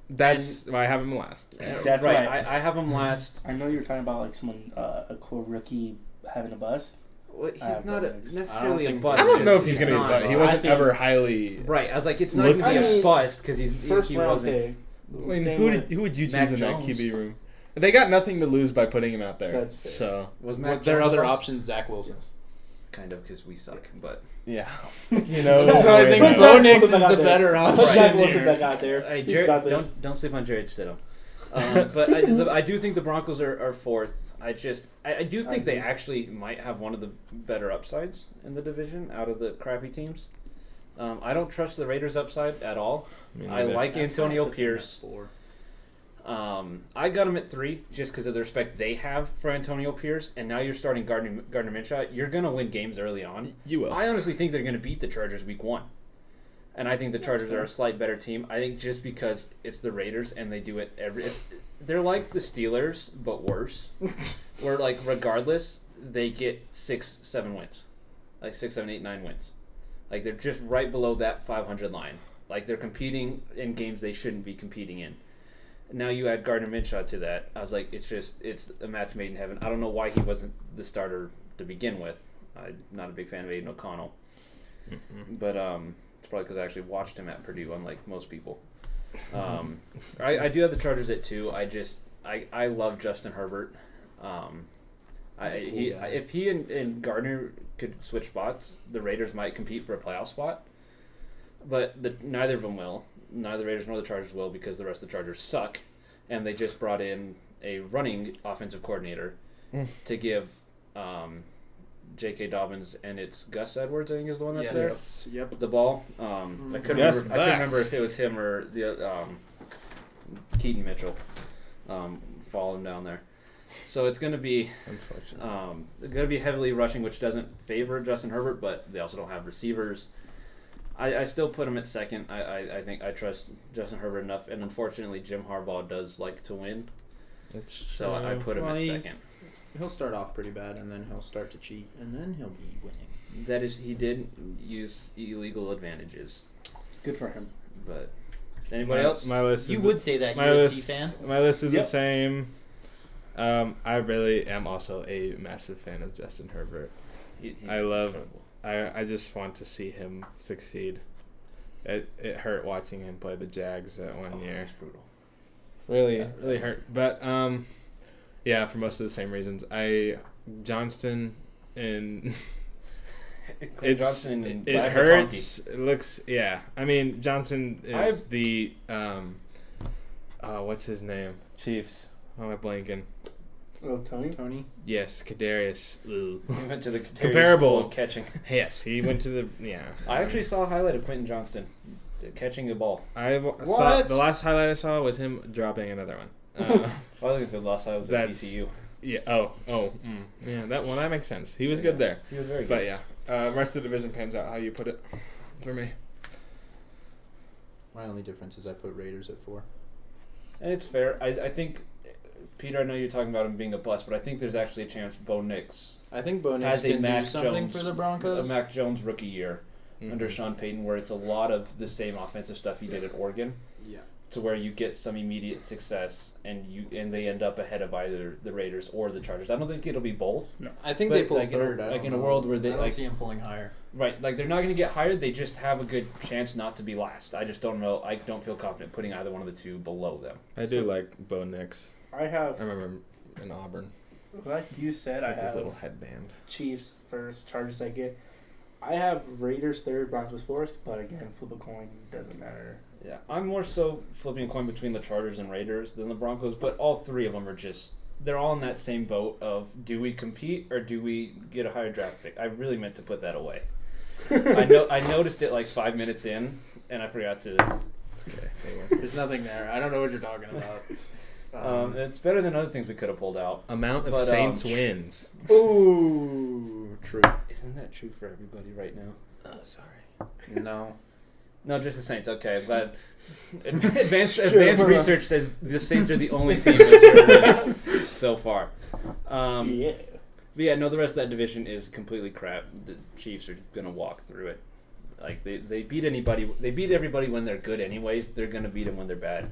E: that's why I have him last.
C: That's
A: right.
C: right.
A: I have him last.
C: I know you were talking about like someone, a core rookie having a bust.
A: Well, he's
C: have
A: not
C: Bo Nix.
A: necessarily a
D: think-
A: bust.
E: I don't know if
A: because
E: he's gonna be.
A: not-
E: But he
C: I
E: wasn't
C: think-
E: ever highly.
A: Right. I was like, it's not
E: Look-
A: going to be
C: I
A: a
C: mean,
A: bust because
C: First
A: he
C: round
A: wasn't.
C: pick.
E: I mean,
C: Same
E: who
C: with-
E: would you choose
A: Mac
E: in that
A: Jones.
E: QB room? They got nothing to lose by putting him out there.
C: That's fair.
E: So
A: Was
C: What
A: Mac
D: Their
A: Jones a
D: other
A: bust?
D: options, Zach Wilson.
A: kind of because we suck, but
E: Yeah. You know.
D: So I think
C: Put
D: Bo Nix
C: Zach
D: is the
C: out there.
D: better
C: Put
D: option
C: Zach Wilson
D: here.
C: back out there.
A: hey,
C: He's
A: Jared,
C: got this.
A: don't sleep on Jared Stidham. But I do think the Broncos are fourth. I do think they actually might have one of the better upsides in the division out of the crappy teams. I don't trust the Raiders' upside at all. I like Antonio Pierce. I got him at 3 just because of the respect they have for Antonio Pierce, and now you're starting Gardner Minshew. You're going to win games early on.
E: You will.
A: I honestly think they're going to beat the Chargers week 1. And I think the Chargers are a slight better team. I think just because it's the Raiders and they do it they're like the Steelers, but worse. Where, like, regardless, they get 6, 7 wins. Like 6, 7, 8, 9 wins. Like, they're just right below that 500 line. Like, they're competing in games they shouldn't be competing in. Now you add Gardner Minshew to that. I was like, it's a match made in heaven. I don't know why he wasn't the starter to begin with. I'm not a big fan of Aiden O'Connell. But it's probably because I actually watched him at Purdue, unlike most people. I do have the Chargers at 2. I love Justin Herbert. If he and Gardner could switch spots, the Raiders might compete for a playoff spot. But neither of them will. Neither the Raiders nor the Chargers will because the rest of the Chargers suck. And they just brought in a running offensive coordinator to give J.K. Dobbins and it's Gus Edwards, I think is the one that's there.
D: Yep.
A: The ball. I couldn't remember if it was him or the Keaton Mitchell falling down there. So it's going to be heavily rushing, which doesn't favor Justin Herbert, but they also don't have receivers. I still put him at 2nd. I think I trust Justin Herbert enough, and unfortunately, Jim Harbaugh does like to win. So I put him at 2nd.
D: He'll start off pretty bad, and then he'll start to cheat, and then he'll be winning.
A: That is, he did use illegal advantages.
C: Good for him.
A: But anybody else?
E: My list.
F: You would say that, USC fan.
E: My list is the same. I really am also a massive fan of Justin Herbert.
A: He's
E: incredible. I just want to see him succeed. It hurt watching him play the Jags that one year.
A: It's brutal.
E: Really hurt. But yeah, for most of the same reasons. Johnston and it hurts. It looks I mean Johnson is the what's his name? Chiefs. How am I blanking?
C: Oh, Tony?
E: Yes, Kadarius.
A: He went to the
E: Comparable
A: of catching.
E: Yes, he went to the
A: I actually saw a highlight of Quentin Johnston catching a ball.
E: Saw the last highlight I saw was him dropping another one.
A: I think the last highlight was at TCU.
E: Yeah. Yeah. That makes sense. He was good there.
A: He was very good.
E: But yeah, rest of the division pans out how you put it for me.
D: My only difference is I put Raiders at 4.
A: And it's fair. I think, Peter, I know you're talking about him being a bust, but I think there's actually a chance Bo Nix
D: I think Bo Nix
A: has a
D: can do
A: Mac
D: something
A: Jones,
D: for the Broncos.
A: a Mac Jones rookie year under Sean Payton, where it's a lot of the same offensive stuff he did at Oregon.
D: Yeah.
A: To where you get some immediate success and they end up ahead of either the Raiders or the Chargers. I don't think it'll be both.
C: No.
D: I think
A: But
D: they pull
A: like
D: third.
A: in a world where they
D: I don't see him pulling higher.
A: Right, like they're not going to get hired. They just have a good chance not to be last. I just don't know. I don't feel confident putting either one of the two below them.
E: I do like Bo Nix.
C: I have,
E: I remember in Auburn
C: like you said, I
E: with his
C: have
E: little headband.
C: Chiefs first, Chargers second. I have Raiders third, Broncos fourth, but again, flip a coin, doesn't matter.
A: Yeah, I'm more so flipping a coin between the Chargers and Raiders than the Broncos, but all three of them are they're all in that same boat of do we compete or do we get a higher draft pick? I really meant to put that away. I noticed it like 5 minutes in, and I forgot to.
E: It's okay.
D: There's nothing there. I don't know what you're talking about.
A: It's better than other things we could have pulled out.
E: Amount of
A: But,
E: Saints wins.
D: Ooh, true.
A: Isn't that true for everybody right now?
E: Oh, sorry.
D: No.
A: No, just the Saints. Okay, I'm glad. Advanced research says the Saints are the only team with 0 wins so far.
C: Yeah.
A: But yeah, no, the rest of that division is completely crap. The Chiefs are gonna walk through it. Like they beat anybody. They beat everybody when they're good. Anyways, they're gonna beat them when they're bad.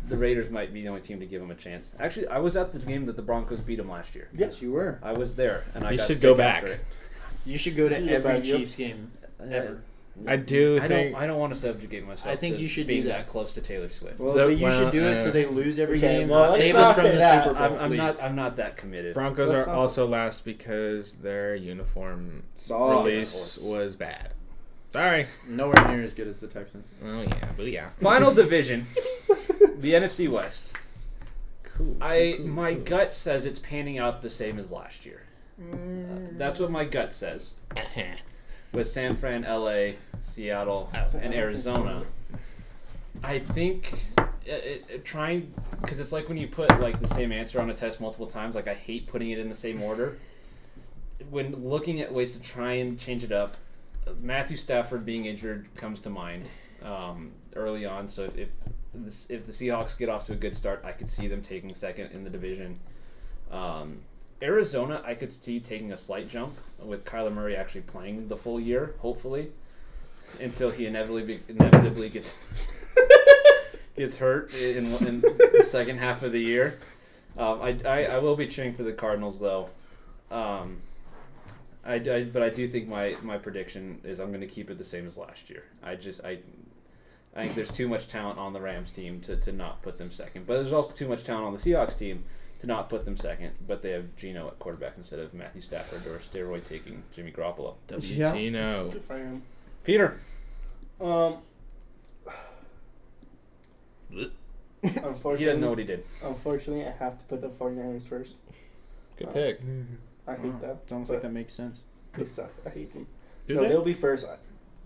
A: The Raiders might be the only team to give them a chance. Actually, I was at the game that the Broncos beat them last year.
D: Yes, you were.
A: I was there, and I
E: You
A: got
E: should
A: sick
E: go
A: after
E: back.
A: it.
D: You should go to
C: You should go
D: every
C: back, yep.
D: Chiefs game ever.
E: I do
A: I
E: think
A: don't want to subjugate myself.
F: I think
A: to
F: you should
A: being
F: do that.
A: close to Taylor Swift.
D: Well,
E: The-
D: but you should do
E: well,
D: it so they lose every
C: Okay,
D: game.
C: well, let's
D: Save
C: not
D: us from
C: say
D: the
C: that.
D: Super Bowl, please.
A: I'm not that committed.
E: Broncos
C: Let's
E: are
C: not-
E: also last because their uniform
D: Sucks.
E: release was bad. Sorry.
D: Nowhere near as good as the Texans.
E: Oh yeah, booyah.
A: Final division, the NFC West.
E: Cool.
A: My gut says it's panning out the same as last year. That's what my gut says. With San Fran, LA, Seattle, and Arizona. I think trying, because it's like when you put like the same answer on a test multiple times. Like I hate putting it in the same order. When looking at ways to try and change it up, Matthew Stafford being injured comes to mind early on. So if the Seahawks get off to a good start, I could see them taking second in the division. Arizona, I could see taking a slight jump with Kyler Murray actually playing the full year, hopefully, until he inevitably gets gets hurt in the second half of the year. I will be cheering for the Cardinals though. But I do think my prediction is I'm going to keep it the same as last year. I think there's too much talent on the Rams team to not put them second. But there's also too much talent on the Seahawks team to not put them second. But they have Geno at quarterback instead of Matthew Stafford or steroid-taking Jimmy Garoppolo.
D: Yeah.
E: Gino.
C: Good for him.
A: Peter.
C: Unfortunately,
A: He didn't know what he did.
C: Unfortunately, I have to put the 49ers first.
E: Good pick.
C: I hate that.
D: It's almost like that makes sense.
C: They suck. I hate them.
E: Do
C: No,
E: they?
C: they'll be first.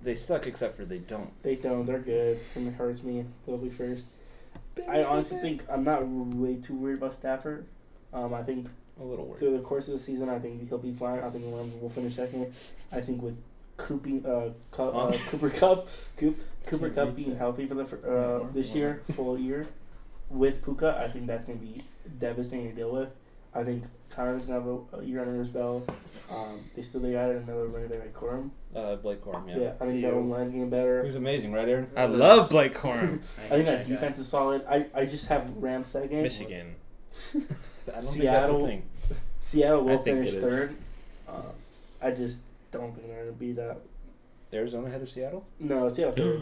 A: They suck except for they don't.
C: They don't. They're good. And it hurts me. They'll be first. I honestly think I'm not way too worried about Stafford. I think
A: A little worried.
C: through the course of the season, I think he'll be fine. I think the Rams will finish second. I think with Cooper Cup being healthy for the this year, full year, with Puka, I think that's going to be devastating to deal with. I think Kyron's going to have a year under his belt. They added another running back like Corum.
A: Blake Corum,
C: Yeah, I think the O-line's getting better.
A: He's amazing, right, Aaron?
E: I love Blake Corum.
C: I think that defense is solid. I just have Rams second.
E: Michigan.
A: I don't think
C: Seattle-
A: that's a thing.
C: Seattle will
E: I think
C: finish
E: it is.
C: third. I just don't think they're going to beat that.
A: Arizona ahead of Seattle?
C: No, Seattle third.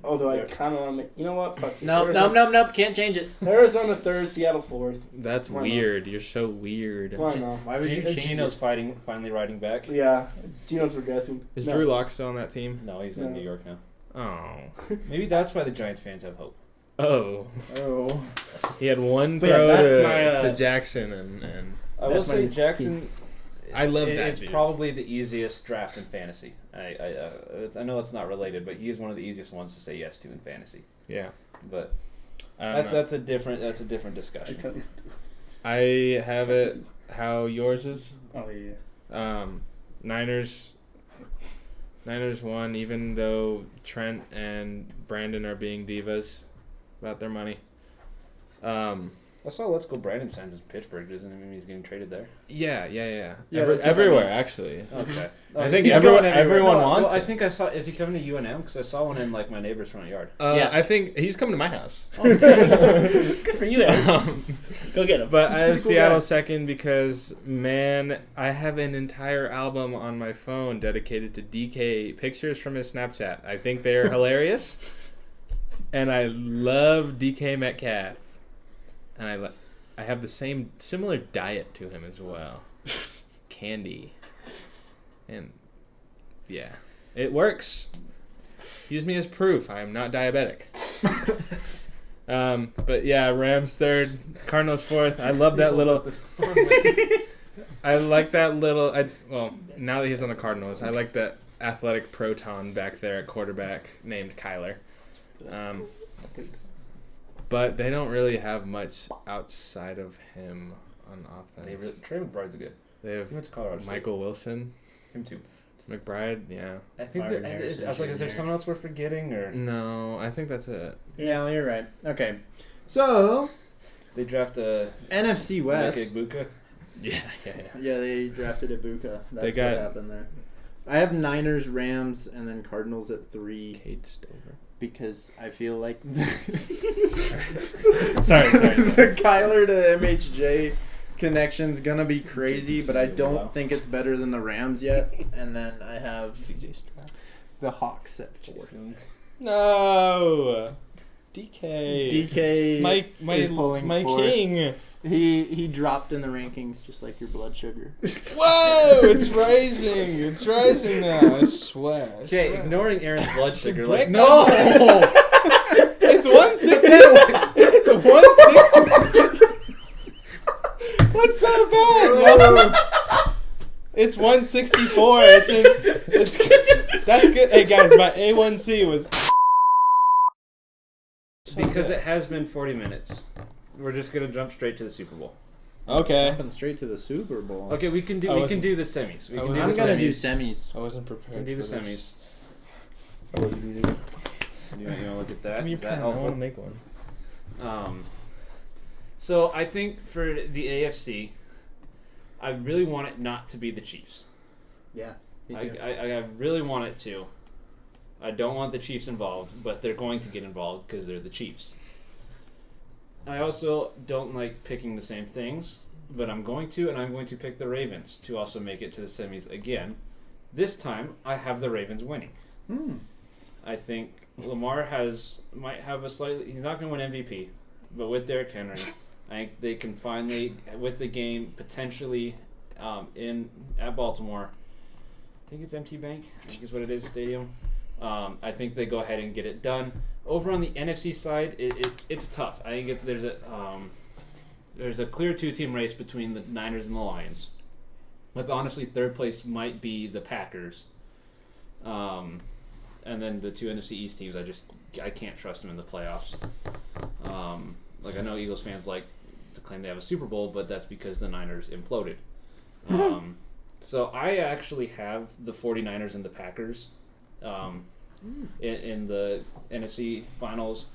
C: Although I kind of want to... You know what? Fuck it.
D: Nope. Can't change it.
C: Arizona third, Seattle fourth.
E: That's
C: Why not?
E: weird. You're so weird.
C: Why not?
D: Why would you change
A: Geno's
D: it?
A: finally riding back.
C: Yeah, Geno's regressing.
E: Is
C: No.
E: Drew Lock still on that team?
A: No, he's
C: No.
A: in New York now.
E: Oh.
A: Maybe that's why the Giants fans have hope.
E: Oh.
D: Oh.
E: He had one
C: But yeah,
E: throw
C: that's
E: to
C: my,
E: Jackson and
A: I will
C: That's my
A: say Jackson.
E: I love that
A: It's
E: dude.
A: probably the easiest draft in fantasy. I know it's not related, but he is one of the easiest ones to say yes to in fantasy.
E: yeah.
A: But
E: I don't know.
A: that's a different discussion.
E: I have it how yours is.
C: Oh yeah.
E: Niners won, even though Trent and Brandon are being divas about their money.
A: I saw Let's Go Brandon signs in Pittsburgh. Doesn't it mean he's getting traded there?
E: Yeah.
D: Yeah, that's what
E: Everywhere,
D: that means.
E: actually.
A: Okay.
E: I think
D: He's
E: everyone
D: going everywhere.
E: everyone
A: No,
E: wants
A: well, I
E: it.
A: think I saw. Is he coming to UNM? Because I saw one in like my neighbor's front yard.
F: Yeah.
E: I think he's coming to my house.
C: Good for you, Ed.
F: Go get him.
E: But I have
D: Cool
E: Seattle
D: guy.
E: second because, man, I have an entire album on my phone dedicated to DK pictures from his Snapchat. I think they are hilarious. And I love DK Metcalf. And I have the similar diet to him as well. Candy. And, yeah. It works. Use me as proof. I am not diabetic. But yeah, Rams third, Cardinals fourth. I love that little. I like that little. Well, now that he's on the Cardinals, I like that athletic proton back there at quarterback named Kyler. But they don't really have much outside of him on offense.
A: Trey McBride's good.
E: They have
A: He went to Colorado State.
E: Michael Wilson,
A: Him too.
E: McBride. Yeah.
A: I think
D: Marvin
A: that,
D: Harrison
A: I was like, is there
D: Jr.
A: someone else we're forgetting, or
E: No, I think that's it.
D: Yeah, you're right. Okay. So,
A: they draft a
D: NFC West.
A: Igbukah?
E: Yeah.
D: Yeah, they drafted Ibuka. That's
E: They got-
D: what happened there. I have Niners, Rams, and then Cardinals at 3
E: Kate Stover.
D: because I feel like
E: Sorry.
D: the Kyler to MHJ connection's gonna be crazy, but I don't
A: Wow.
D: think it's better than the Rams yet. And then I have
E: CJ Stroud.
D: the Hawks at 4.
B: No. DK.
D: DK is pulling
B: my
D: 4th.
B: king.
D: He dropped in the rankings just like your blood sugar.
B: Whoa! It's rising. It's rising now. I swear.
A: Okay, ignoring Aaron's blood sugar.
B: Break
A: Like, no!
B: It's 160. It's 160. What's so bad? No. It's 164. It's that's good. Hey guys, my A1C was
A: Because it has been 40 minutes. We're just going to jump straight to the Super Bowl.
B: okay.
D: Jumping straight to the Super Bowl.
A: Okay, we can do the semis. We can do
D: I'm
A: the
D: gonna
A: semis.
D: do semis.
B: I wasn't prepared.
A: We can do the
B: for
A: semis.
B: this. I wasn't either.
A: You want to look at that?
B: Give me your
A: Is that
B: pen. I
A: helpful?
B: want to make one.
A: So I think for the AFC, I really want it not to be the Chiefs.
D: Yeah.
A: I really want it to. I don't want the Chiefs involved, but they're going to get involved because they're the Chiefs. I also don't like picking the same things, but I'm going to, and I'm going to pick the Ravens to also make it to the semis again. This time, I have the Ravens winning. I think Lamar might have a slightly... He's not going to win MVP, but with Derrick Henry, I think they can finally, with the game potentially at Baltimore, I think it's MT Bank, I think is what it is, stadium. I think they go ahead and get it done. Over on the NFC side, it's tough. I think there's a clear 2-team race between the Niners and the Lions. With honestly, third place might be the Packers. And then the 2 NFC East teams, I can't trust them in the playoffs. I know Eagles fans like to claim they have a Super Bowl, but that's because the Niners imploded. So I actually have the 49ers and the Packers in the NFC finals,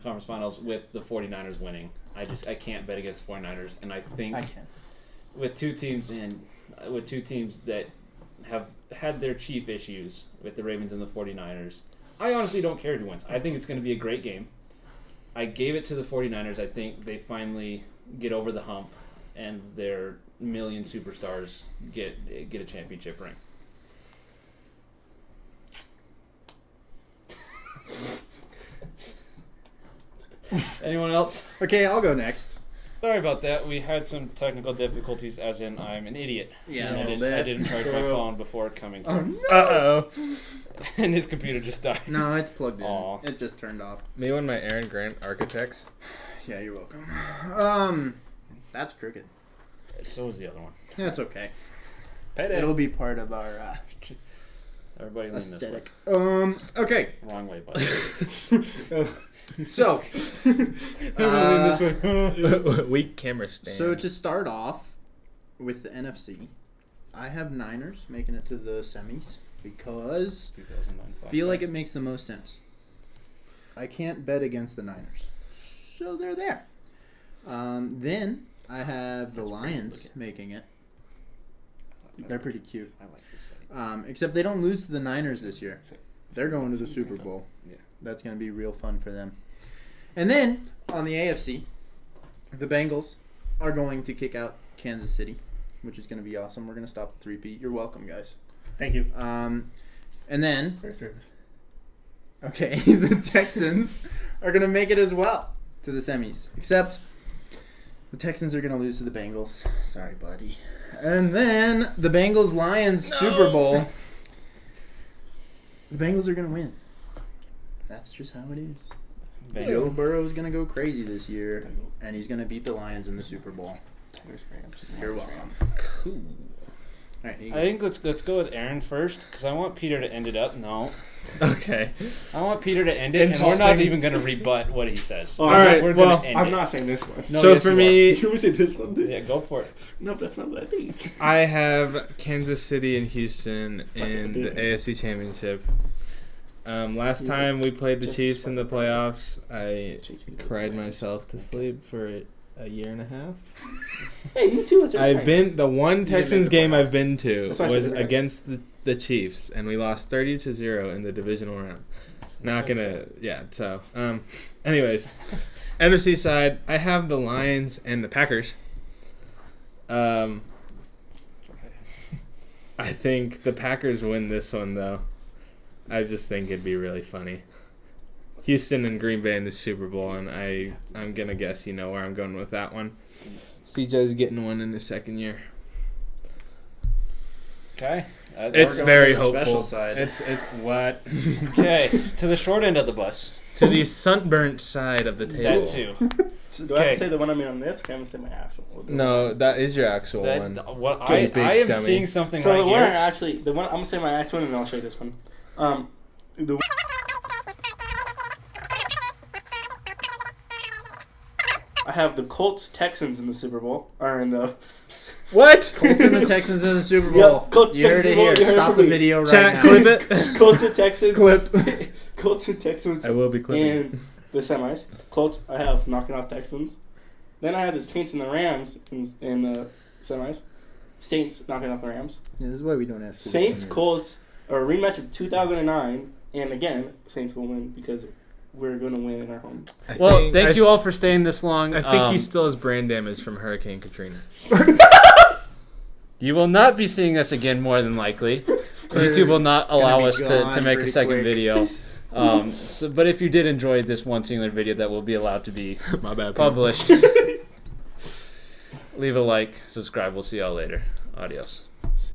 A: conference finals, with the 49ers winning. I can't bet against the 49ers, and I think with two teams that have had their chief issues with the Ravens and the 49ers, I honestly don't care who wins. I think it's going to be a great game. I gave it to the 49ers. I think they finally get over the hump and their million superstars get a championship ring. Anyone else?
D: Okay, I'll go next.
A: Sorry about that. We had some technical difficulties, as in I'm an idiot.
D: Yeah,
A: I didn't charge my phone before coming.
D: Oh, no.
E: Uh-oh.
A: And his computer just died.
D: No, it's plugged in.
A: Aw.
D: It just turned off.
E: Me and my Aaron Grant architects.
D: Yeah, you're welcome. That's crooked.
A: So was the other one.
D: That's okay.
A: Payday.
D: It'll be part of our
A: Everybody lean
D: aesthetic.
A: this way.
D: Okay.
A: Wrong way, buddy.
D: So,
A: Lean this way.
E: Weak camera stand.
D: so to start off with the NFC, I have Niners making it to the semis because
A: 2009.
D: I feel like it makes the most sense. I can't bet against the Niners, so they're there. Then I have the Lions making it. They're pretty cute.
A: I like this site.
D: Except they don't lose to the Niners this year. They're going to the Super Bowl.
A: Yeah.
D: That's going to be real fun for them. And then on the AFC, the Bengals are going to kick out Kansas City, which is going to be awesome. We're going to stop the three-peat. You're welcome, guys.
C: Thank you.
D: And then,
C: For your service.
D: okay, the Texans are going to make it as well to the semis. Except the Texans are going to lose to the Bengals. Sorry, buddy. And then the Bengals-Lions Super Bowl. The Bengals are going to win. That's just how it is. Joe Burrow's going to go crazy this year, and he's going to beat the Lions in the Super Bowl. You're welcome.
E: Cool.
D: All right,
A: I think let's go with Aaron first, because I want Peter to end it up. No.
E: Okay.
A: I want Peter to end it, and we're not
E: Interesting.
A: even going to rebut what he says.
C: Oh,
A: We're
C: all
A: gonna-
E: right,
A: we're
E: well,
A: going to end
C: I'm
A: it.
C: not saying this one.
A: No,
E: So
A: yes,
E: for
A: you
E: me,
C: You would say this one,
A: are.
C: dude.
A: Yeah, go for it.
C: No, that's not what I think.
E: I have Kansas City and Houston in the
C: dude.
E: AFC Championship. Last time we played the
C: Just
E: Chiefs in the
C: fucking-
E: playoffs, I cried myself to sleep for a year and a half.
C: Hey, me too. It's
E: I've been the one
C: didn't
E: Texans
C: make the
E: game I've
C: playoffs.
E: been to
C: That's why I
E: was
C: should've been
E: against the Chiefs, and we lost 30-0 in the divisional round. Not gonna, yeah. So, anyways, NFC side, I have the Lions and the Packers. I think the Packers win this one though. I just think it'd be really funny. Houston and Green Bay in the Super Bowl, and I'm gonna guess you know where I'm going with that one. CJ's getting one in his second year.
A: Okay.
E: It's very
D: We're going to the
E: hopeful.
D: special side.
E: It's what?
A: Okay, to the short end of the bus.
E: To the sunburnt side of the table.
A: That too.
C: Do I have to say the one I made on this, or can I say my actual one?
E: No, that is your actual one.
A: What
E: Big
A: I am
E: dummy.
A: seeing something
C: So
A: right
C: the one
A: here.
C: I'm gonna say my actual one, and I'll show you this one. I have the Colts Texans in the Super Bowl, or in the
E: What?
D: Colts and the Texans in the Super Bowl.
C: Yep, Colts
D: you heard
C: Texans
D: it
C: Bowl,
D: here.
C: you heard it
D: Stop
C: from
D: the
C: me.
D: video right
E: Chat,
D: now.
E: clip it.
C: Colts and Texans.
D: Clip.
C: Colts and Texans
E: I will be clipping.
C: in the semis. Colts, I have knocking off Texans. Then I have the Saints and the Rams in the semis. Saints knocking off the Rams.
D: Yeah, this is why we don't ask.
C: Saints, Colts, a rematch of 2009. And again, Saints will win because we're going to win in our home.
A: Well, thank you all for staying this long.
E: I think he still has brain damage from Hurricane Katrina.
A: You will not be seeing us again, more than likely. YouTube will not allow us to make a
D: pretty
A: second
D: quick.
A: video. But if you did enjoy this one singular video, that will be allowed to be
E: My bad.
A: published. Leave a like, subscribe. We'll see y'all later. Adios.